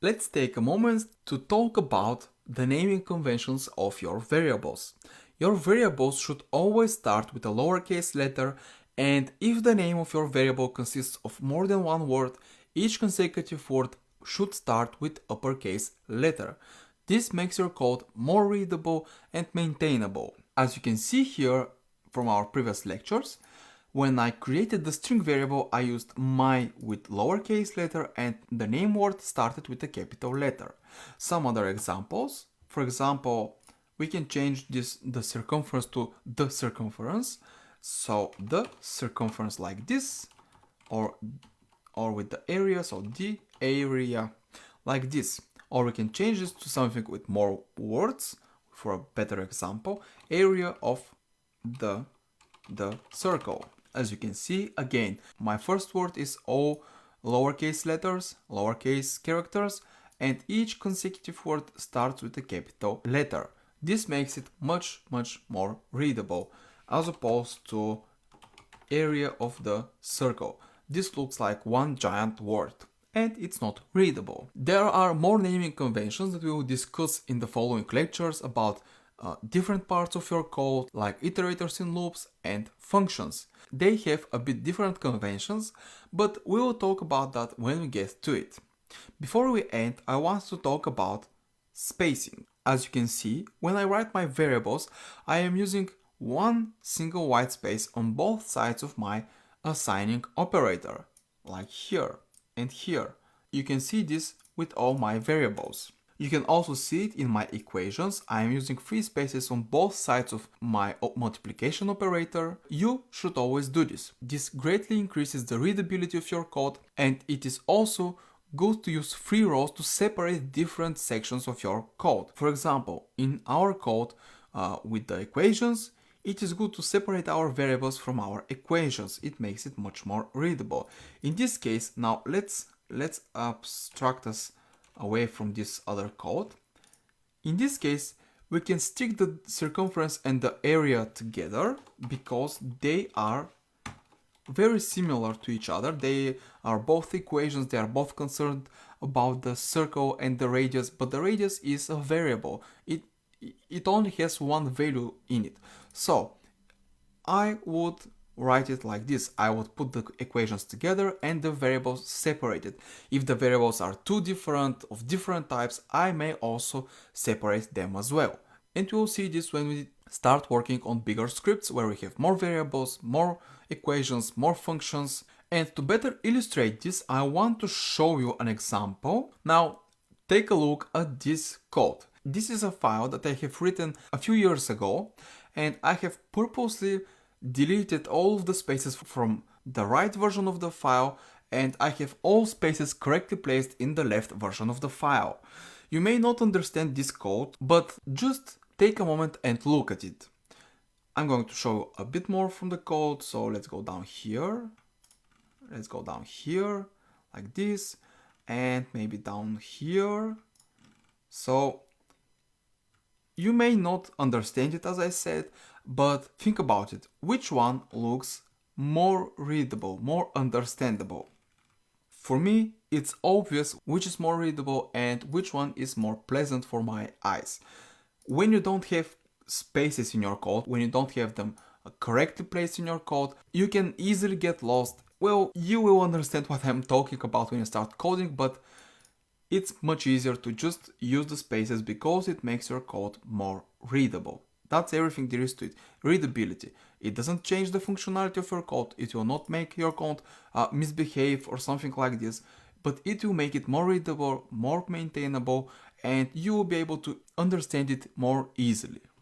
Let's take a moment to talk about the naming conventions of your variables. Your variables should always start with a lowercase letter, and if the name of your variable consists of more than one word, each consecutive word should start with uppercase letter. This makes your code more readable and maintainable. As you can see here from our previous lectures, when I created the string variable, I used my with lowercase letter and the name word started with a capital letter. Some other examples, for example, we can change the circumference to the circumference. So the circumference like this, or with the area, so the area like this. Or we can change this to something with more words. For a better example, area of the circle. As you can see, again, my first word is all lowercase letters, lowercase characters, and each consecutive word starts with a capital letter. This makes it much more readable as opposed to area of the circle. This looks like one giant word and it's not readable. There are more naming conventions that we will discuss in the following lectures about different parts of your code like iterators in loops and functions. They have a bit different conventions, but we will talk about that when we get to it. Before we end, I want to talk about spacing. As you can see, when I write my variables, I am using one single white space on both sides of my assigning operator, like here and here. You can see this with all my variables. You can also see it in my equations. I am using free spaces on both sides of my multiplication operator. You should always do this. This greatly increases the readability of your code, and it is also good to use free rows to separate different sections of your code. For example, in our code with the equations, it is good to separate our variables from our equations. It makes it much more readable. In this case, now let's abstract us away from this other code. In this case, we can stick the circumference and the area together because they are very similar to each other. They are both equations, they are both concerned about the circle and the radius, but the radius is a variable. It only has one value in it. So I would write it like this. I would put the equations together and the variables separated. If the variables are too different, of different types, I may also separate them as well. And we will see this when we start working on bigger scripts where we have more variables, more equations, more functions. And to better illustrate this, I want to show you an example. Now, take a look at this code. This is a file that I have written a few years ago, and I have purposely deleted all of the spaces from the right version of the file, and I have all spaces correctly placed in the left version of the file. You may not understand this code, but just take a moment and look at it. I'm going to show you a bit more from the code, so let's go down here. Let's go down here, like this, and maybe down here. So you may not understand it as I said, but think about it. Which one looks more readable, more understandable? For me, it's obvious which is more readable and which one is more pleasant for my eyes. When you don't have spaces in your code, when you don't have them correctly placed in your code, you can easily get lost. Well, you will understand what I'm talking about when you start coding, but it's much easier to just use the spaces because it makes your code more readable. That's everything there is to it. Readability. It doesn't change the functionality of your code. It will not make your code misbehave or something like this, but it will make it more readable, more maintainable, and you will be able to understand it more easily.